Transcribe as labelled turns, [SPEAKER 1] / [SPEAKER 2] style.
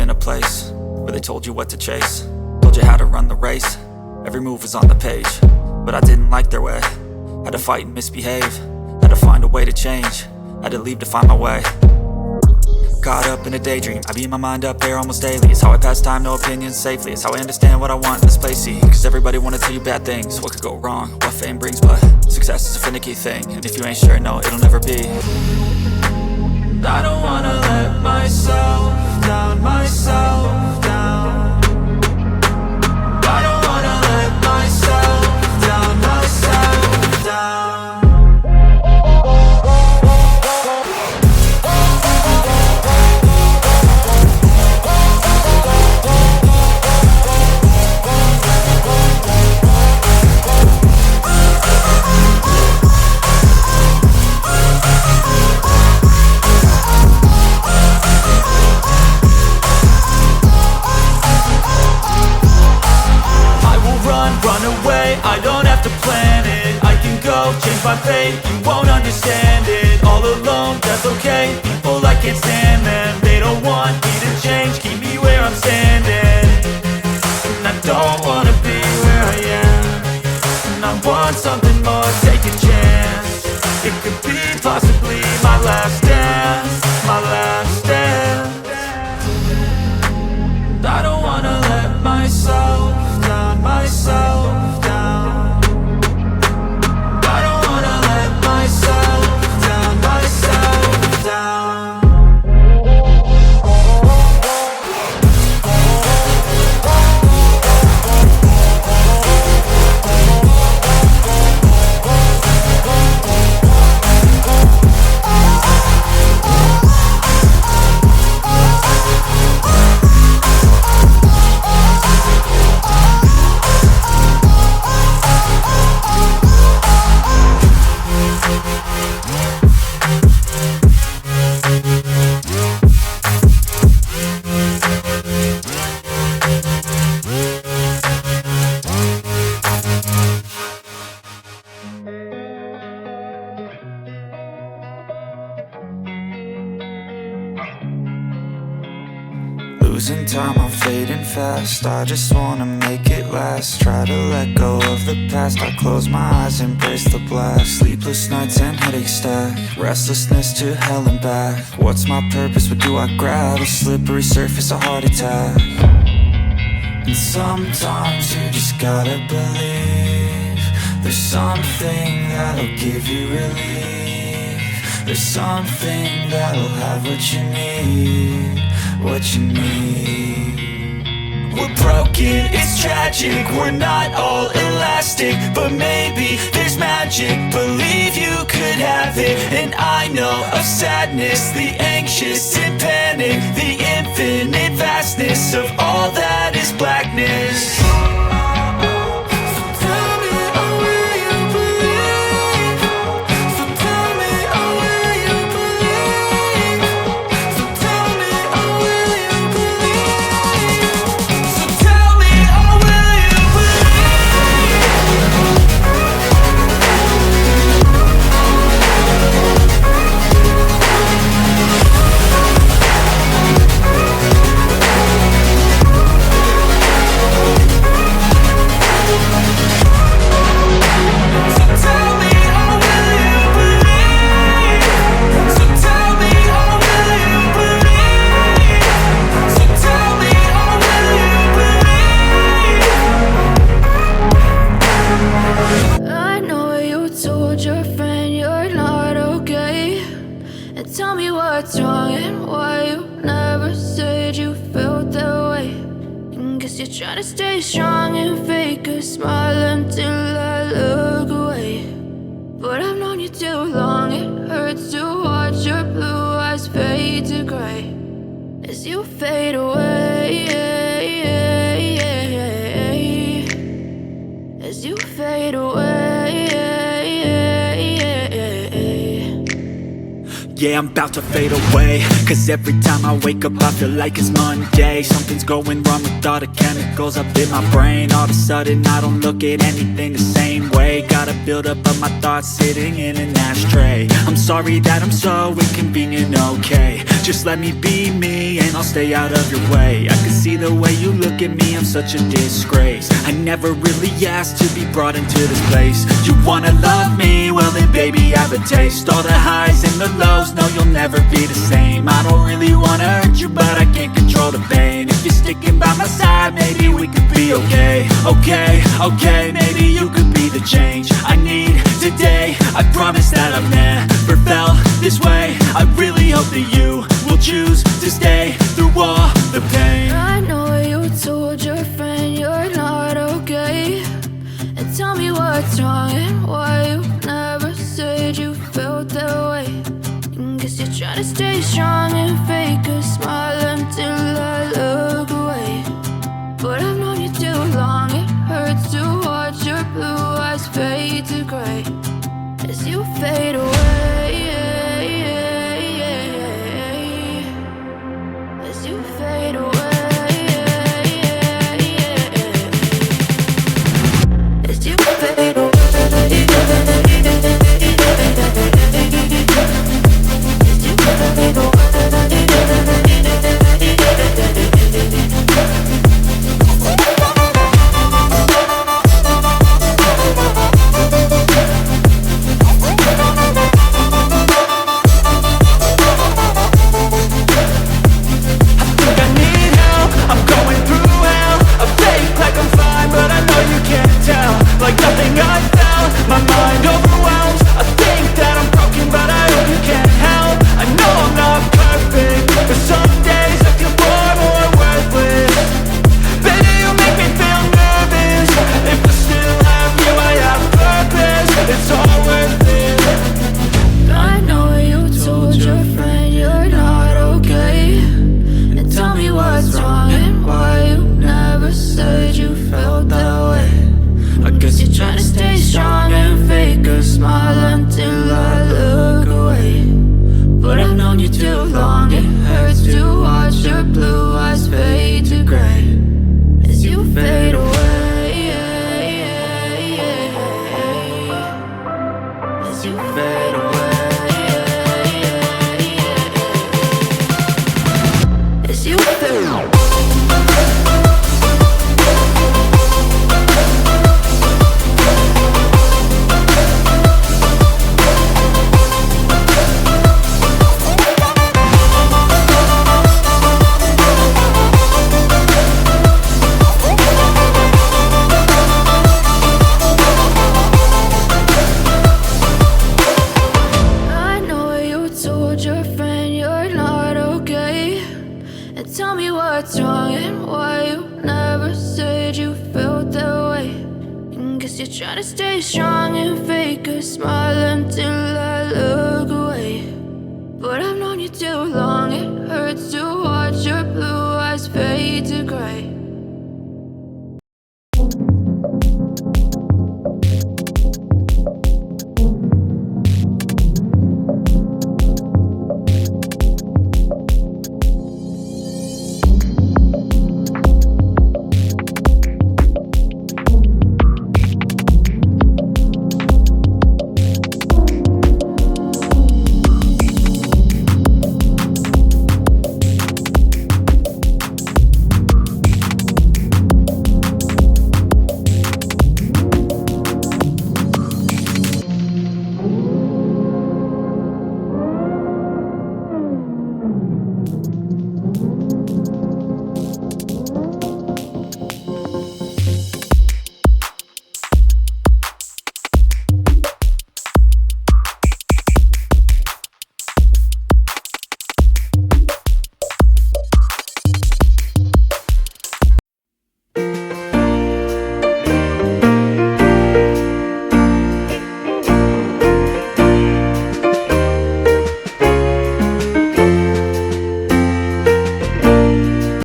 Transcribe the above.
[SPEAKER 1] in a place where they told you what to chase, told you how to run the race. Every move was on the page, but I didn't like their way. Had to fight and misbehave, had to find a way to change, had to leave to find my way. Caught up in a daydream, I beat my mind up there almost daily. It's how I pass time, no opinions safely. It's how I understand what I want in this place, see. Cause everybody wanna tell you bad things, what could go wrong, what fame brings. But success is a finicky thing, and if you ain't sure, no, it'll never be. I don't wanna let myself down, myself down. I don't wanna let myself down, myself down. I don't have to plan it, I can go change my fate. You won't understand it, all alone, that's okay. People, I can't stand them, they don't want me to change. Keep me where I'm standing, and I don't wanna be where I am. And I want something more, take a chance. It could be possibly my last dance, my last dance. I don't wanna let myself down, myself. Losing time, I'm fading fast. I just wanna make it last. Try to let go of the past. I close my eyes, embrace the blast. Sleepless nights and headaches stack. Restlessness to hell and back. What's my purpose? What do I grab? A slippery surface, a heart attack. And sometimes you just gotta believe there's something that'll give you relief. There's something that'll have what you need, what you need. We're broken, it's tragic, we're not all elastic, but maybe there's magic. Believe you could have it, and I know of sadness, the anxious and panic, the infinite vastness of all that is blackness.
[SPEAKER 2] Trying to stay strong and fake a smile until I look away. But I've known you too long, it hurts to watch your blue eyes fade to gray as you fade away, as you fade away.
[SPEAKER 1] Yeah, I'm about to fade away, cause every time I wake up I feel like it's Monday. Something's going wrong with all the chemicals up in my brain. All of a sudden I don't look at anything the same way. Gotta build up of my thoughts sitting in an ashtray. I'm sorry that I'm so inconvenient, okay. Just let me be me and I'll stay out of your way. I can see the way you look at me, I'm such a disgrace. I never really asked to be brought into this place. You wanna love me? Well then baby, have a taste. All the highs and the lows, no you'll never be the same. I don't really wanna hurt you, but I can't control the pain. If you're sticking by my side, maybe we could be okay. Okay, maybe you could be the change I need today. I promise that I've never felt this way. I really hope that you will choose to stay through all the pain.
[SPEAKER 2] I know you told your friend you're not okay, and tell me what's wrong and why you never said you felt that way. And guess you're trying to stay strong and fake a smile until I look away. But I've known you too long, it hurts to watch your blue eyes fade to gray as you fade away. As you fade away. As you fade away. As you fade away.
[SPEAKER 1] Like nothing I found, my mind overwhelms. I think that I'm broken, but I hope you can't help. I know I'm not perfect, but some days I feel far more worthless. Baby, you make me feel nervous. If I still have you, I have purpose. It's all worth it.
[SPEAKER 2] I know you told your friend you're not okay, and tell me what's wrong and why you never said you felt that way. I guess you're trying to stay strong and fake a smile until I look away. But I've known you too long, it hurts to watch your blue eyes fade to gray as you fade away. As you fade away. As you fade away. Tell me what's wrong and why you never said you felt that way. And guess you're trying to stay strong and fake a smile until I look away. But I've known you too long, it hurts to watch your blue eyes fade to gray